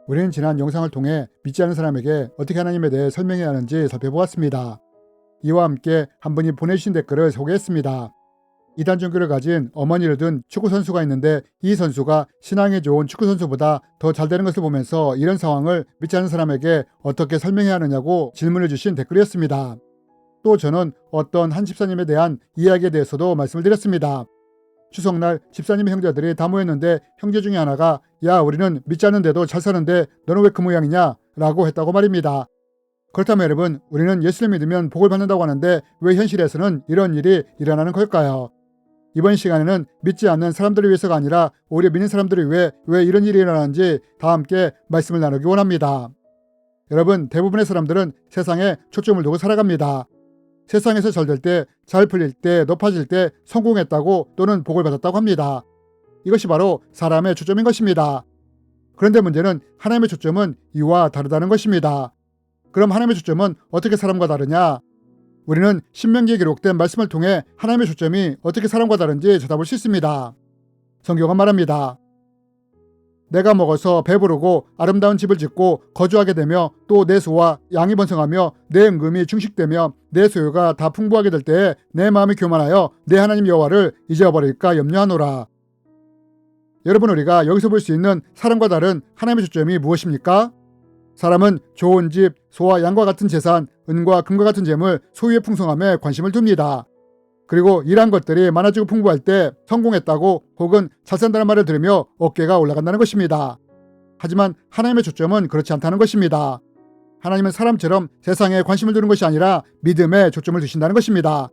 우리는 지난 영상을 통해 믿지 않는 사람에게 어떻게 하나님에 대해 설명해야 하는지 살펴보았습니다. 이와 함께 한 분이 보내주신 댓글을 소개했습니다. 이단 종교를 가진 어머니를 둔 축구선수가 있는데 이 선수가 신앙이 좋은 축구선수보다 더 잘 되는 것을 보면서 이런 상황을 믿지 않는 사람에게 어떻게 설명해야 하느냐고 질문을 주신 댓글이었습니다. 또 저는 어떤 한 집사님에 대한 이야기에 대해서도 말씀을 드렸습니다. 추석날 집사님의 형제들이 다 모였는데 형제 중에 하나가 야 우리는 믿지 않는데도 잘 사는데 너는 왜 그 모양이냐? 라고 했다고 말입니다. 그렇다면 여러분, 우리는 예수를 믿으면 복을 받는다고 하는데 왜 현실에서는 이런 일이 일어나는 걸까요? 이번 시간에는 믿지 않는 사람들을 위해서가 아니라 오히려 믿는 사람들을 위해 왜 이런 일이 일어나는지 다 함께 말씀을 나누기 원합니다. 여러분, 대부분의 사람들은 세상에 초점을 두고 살아갑니다. 세상에서 잘 될 때, 잘 풀릴 때, 높아질 때 성공했다고 또는 복을 받았다고 합니다. 이것이 바로 사람의 초점인 것입니다. 그런데 문제는 하나님의 초점은 이와 다르다는 것입니다. 그럼 하나님의 초점은 어떻게 사람과 다르냐? 우리는 신명기에 기록된 말씀을 통해 하나님의 초점이 어떻게 사람과 다른지 쳐다볼 수 있습니다. 성경은 말합니다. 내가 먹어서 배부르고 아름다운 집을 짓고 거주하게 되며 또 내 소와 양이 번성하며 내 은금이 충식되며 내 소유가 다 풍부하게 될 때에 내 마음이 교만하여 내 하나님 여호와를 잊어버릴까 염려하노라. 여러분, 우리가 여기서 볼 수 있는 사람과 다른 하나님의 초점이 무엇입니까? 사람은 좋은 집, 소와 양과 같은 재산, 은과 금과 같은 재물, 소유의 풍성함에 관심을 둡니다. 그리고 이러한 것들이 많아지고 풍부할 때 성공했다고 혹은 잘 산다는 말을 들으며 어깨가 올라간다는 것입니다. 하지만 하나님의 초점은 그렇지 않다는 것입니다. 하나님은 사람처럼 세상에 관심을 두는 것이 아니라 믿음에 초점을 두신다는 것입니다.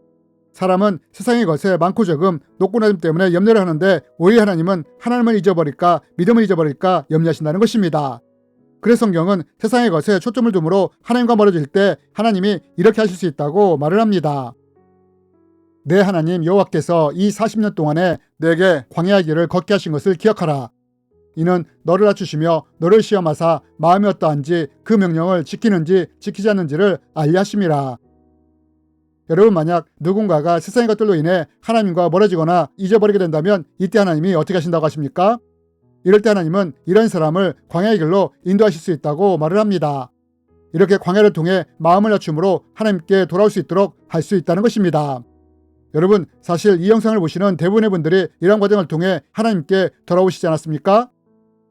사람은 세상의 것에 많고 적음, 높고 낮음 때문에 염려를 하는데 오히려 하나님은 하나님을 잊어버릴까, 믿음을 잊어버릴까 염려하신다는 것입니다. 그래서 성경은 세상의 것에 초점을 두므로 하나님과 멀어질 때 하나님이 이렇게 하실 수 있다고 말을 합니다. 내 하나님 여호와께서 이 40년 동안에 내게 광야의 길을 걷게 하신 것을 기억하라. 이는 너를 낮추시며 너를 시험하사 마음이 어떠한지 그 명령을 지키는지 지키지 않는지를 알게 하심이라. 여러분, 만약 누군가가 세상의 것들로 인해 하나님과 멀어지거나 잊어버리게 된다면 이때 하나님이 어떻게 하신다고 하십니까? 이럴 때 하나님은 이런 사람을 광야의 길로 인도하실 수 있다고 말을 합니다. 이렇게 광야를 통해 마음을 낮춤으로 하나님께 돌아올 수 있도록 할 수 있다는 것입니다. 여러분, 사실 이 영상을 보시는 대부분의 분들이 이런 과정을 통해 하나님께 돌아오시지 않았습니까?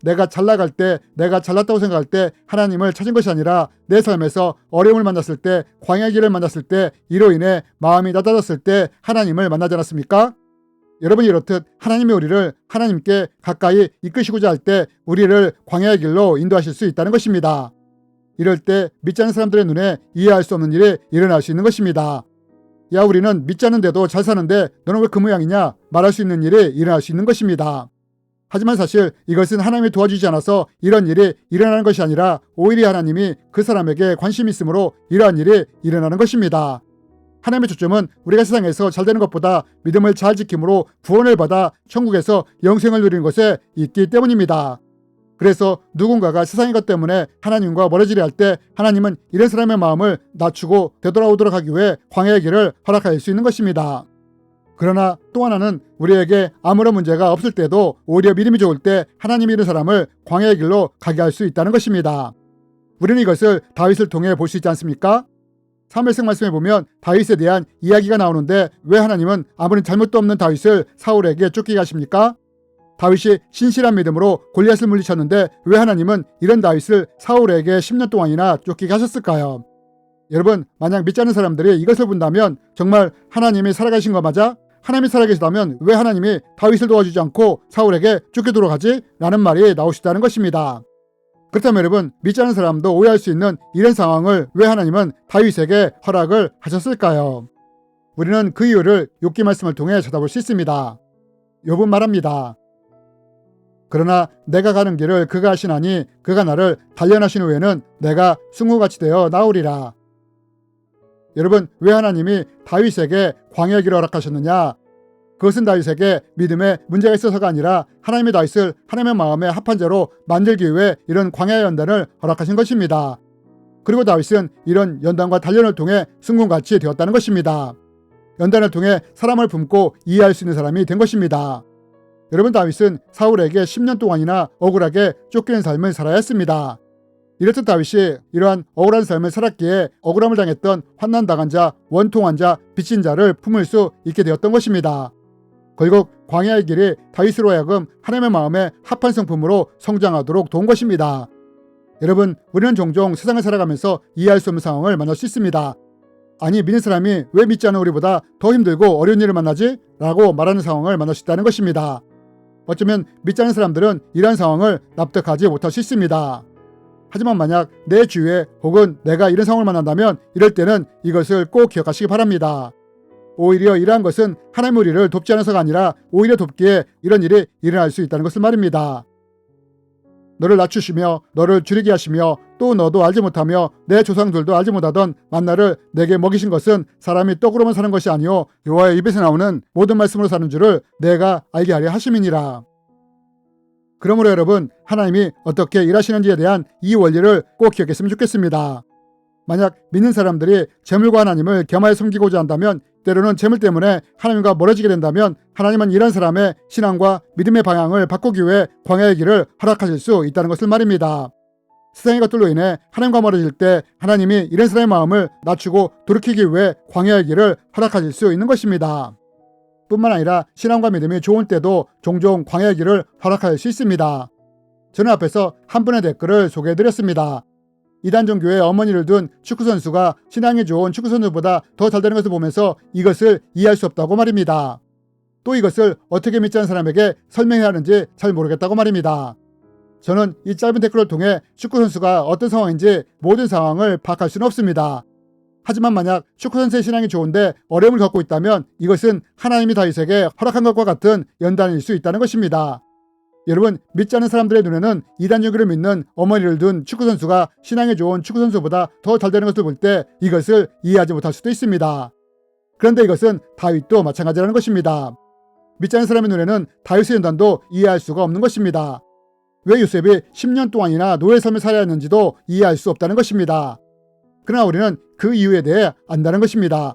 내가 잘 나갈 때, 내가 잘났다고 생각할 때 하나님을 찾은 것이 아니라 내 삶에서 어려움을 만났을 때, 광야의 길을 만났을 때, 이로 인해 마음이 낮아졌을 때 하나님을 만나지 않았습니까? 여러분이 이렇듯 하나님이 우리를 하나님께 가까이 이끄시고자 할 때 우리를 광야의 길로 인도하실 수 있다는 것입니다. 이럴 때 믿지 않는 사람들의 눈에 이해할 수 없는 일이 일어날 수 있는 것입니다. 야, 우리는 믿지 않는데도 잘 사는데 너는 왜 그 모양이냐? 말할 수 있는 일이 일어날 수 있는 것입니다. 하지만 사실 이것은 하나님이 도와주지 않아서 이런 일이 일어나는 것이 아니라 오히려 하나님이 그 사람에게 관심이 있으므로 이러한 일이 일어나는 것입니다. 하나님의 초점은 우리가 세상에서 잘 되는 것보다 믿음을 잘 지킴으로 구원을 받아 천국에서 영생을 누리는 것에 있기 때문입니다. 그래서 누군가가 세상의 것 때문에 하나님과 멀어지려 할 때 하나님은 이런 사람의 마음을 낮추고 되돌아오도록 하기 위해 광야의 길을 허락할 수 있는 것입니다. 그러나 또 하나는 우리에게 아무런 문제가 없을 때도 오히려 믿음이 좋을 때 하나님이 이런 사람을 광야의 길로 가게 할 수 있다는 것입니다. 우리는 이것을 다윗을 통해 볼 수 있지 않습니까? 사무엘상 말씀에 보면 다윗에 대한 이야기가 나오는데 왜 하나님은 아무런 잘못도 없는 다윗을 사울에게 쫓기게 하십니까? 다윗이 신실한 믿음으로 골리앗을 물리쳤는데 왜 하나님은 이런 다윗을 사울에게 10년 동안이나 쫓기게 하셨을까요? 여러분, 만약 믿지 않는 사람들이 이것을 본다면 정말 하나님이 살아계신 거 맞아? 하나님이 살아계시다면 왜 하나님이 다윗을 도와주지 않고 사울에게 쫓기도록 하지? 라는 말이 나올 수 있다는 것입니다. 그렇다면 여러분, 믿지 않는 사람도 오해할 수 있는 이런 상황을 왜 하나님은 다윗에게 허락을 하셨을까요? 우리는 그 이유를 욥기 말씀을 통해 찾아볼 수 있습니다. 욥은 말합니다. 그러나 내가 가는 길을 그가 하시나니 그가 나를 단련하신 후에는 내가 숭우같이 되어 나오리라. 여러분, 왜 하나님이 다윗에게 광야의 길을 허락하셨느냐? 그것은 다윗에게 믿음에 문제가 있어서가 아니라 하나님의 다윗을 하나님의 마음에 합한 자로 만들기 위해 이런 광야의 연단을 허락하신 것입니다. 그리고 다윗은 이런 연단과 단련을 통해 숭군같이 되었다는 것입니다. 연단을 통해 사람을 품고 이해할 수 있는 사람이 된 것입니다. 여러분, 다윗은 사울에게 10년 동안이나 억울하게 쫓기는 삶을 살아야 했습니다. 이렇듯 다윗이 이러한 억울한 삶을 살았기에 억울함을 당했던 환난당한 자, 원통한 자, 빚진 자를 품을 수 있게 되었던 것입니다. 결국 광야의 길이 다윗으로 하여금 하나님의 마음에 합한 성품으로 성장하도록 도운 것입니다. 여러분, 우리는 종종 세상을 살아가면서 이해할 수 없는 상황을 만날 수 있습니다. 아니, 믿는 사람이 왜 믿지 않은 우리보다 더 힘들고 어려운 일을 만나지? 라고 말하는 상황을 만날 수 있다는 것입니다. 어쩌면 믿지 않는 사람들은 이러한 상황을 납득하지 못할 수 있습니다. 하지만 만약 내 주위에 혹은 내가 이런 상황을 만난다면 이럴 때는 이것을 꼭 기억하시기 바랍니다. 오히려 이러한 것은 하나님 우리를 돕지 않아서가 아니라 오히려 돕기에 이런 일이 일어날 수 있다는 것을 말입니다. 너를 낮추시며 너를 줄이게 하시며 또 너도 알지 못하며 내 조상들도 알지 못하던 만나를 내게 먹이신 것은 사람이 떡으로만 사는 것이 아니요 여호와의 입에서 나오는 모든 말씀으로 사는 줄을 내가 알게 하려 하심이니라. 그러므로 여러분, 하나님이 어떻게 일하시는지에 대한 이 원리를 꼭 기억했으면 좋겠습니다. 만약 믿는 사람들이 재물과 하나님을 겸하여 섬기고자 한다면, 때로는 재물 때문에 하나님과 멀어지게 된다면 하나님은 이런 사람의 신앙과 믿음의 방향을 바꾸기 위해 광야의 길을 허락하실 수 있다는 것을 말입니다. 세상의 것들로 인해 하나님과 멀어질 때 하나님이 이런 사람의 마음을 낮추고 돌이키기 위해 광야의 길을 허락하실 수 있는 것입니다. 뿐만 아니라 신앙과 믿음이 좋은 때도 종종 광야의 길을 허락할 수 있습니다. 저는 앞에서 한 분의 댓글을 소개해드렸습니다. 이단 종교의 어머니를 둔 축구선수가 신앙이 좋은 축구선수보다 더 잘되는 것을 보면서 이것을 이해할 수 없다고 말입니다. 또 이것을 어떻게 믿지 않는 사람에게 설명해야 하는지 잘 모르겠다고 말입니다. 저는 이 짧은 댓글을 통해 축구선수가 어떤 상황인지 모든 상황을 파악할 수는 없습니다. 하지만 만약 축구선수의 신앙이 좋은데 어려움을 겪고 있다면 이것은 하나님이 다윗에게 허락한 것과 같은 연단일 수 있다는 것입니다. 여러분, 믿지 않는 사람들의 눈에는 이단 종교를 믿는 어머니를 둔 축구선수가 신앙이 좋은 축구선수보다 더 잘되는 것을 볼 때 이것을 이해하지 못할 수도 있습니다. 그런데 이것은 다윗도 마찬가지라는 것입니다. 믿지 않는 사람의 눈에는 다윗의 연단도 이해할 수가 없는 것입니다. 왜 요셉이 10년 동안이나 노예 삶을 살아야 했는지도 이해할 수 없다는 것입니다. 그러나 우리는 그 이유에 대해 안다는 것입니다.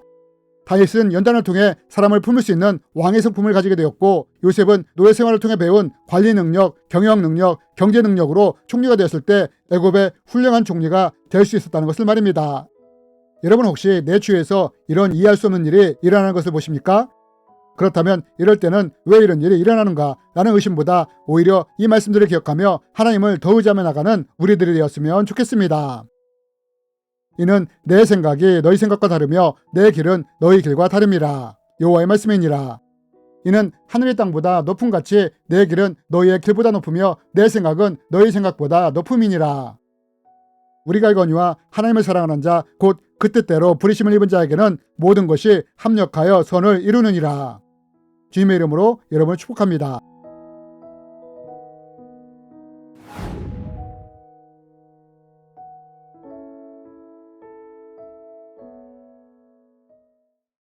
다윗은 연단을 통해 사람을 품을 수 있는 왕의 성품을 가지게 되었고, 요셉은 노예 생활을 통해 배운 관리 능력, 경영 능력, 경제 능력으로 총리가 되었을 때 애굽의 훌륭한 총리가 될 수 있었다는 것을 말입니다. 여러분, 혹시 내 주위에서 이런 이해할 수 없는 일이 일어나는 것을 보십니까? 그렇다면 이럴 때는 왜 이런 일이 일어나는가 라는 의심보다 오히려 이 말씀들을 기억하며 하나님을 더 의지하며 나가는 우리들이 되었으면 좋겠습니다. 이는 내 생각이 너희 생각과 다르며 내 길은 너희 길과 다름이라. 여호와의 말씀이니라. 이는 하늘의 땅보다 높음 같이 내 길은 너희의 길보다 높으며 내 생각은 너희 생각보다 높음이니라. 우리가 알거니와 하나님을 사랑하는 자 곧 그 뜻대로 부르심을 입은 자에게는 모든 것이 합력하여 선을 이루느니라. 주님의 이름으로 여러분을 축복합니다.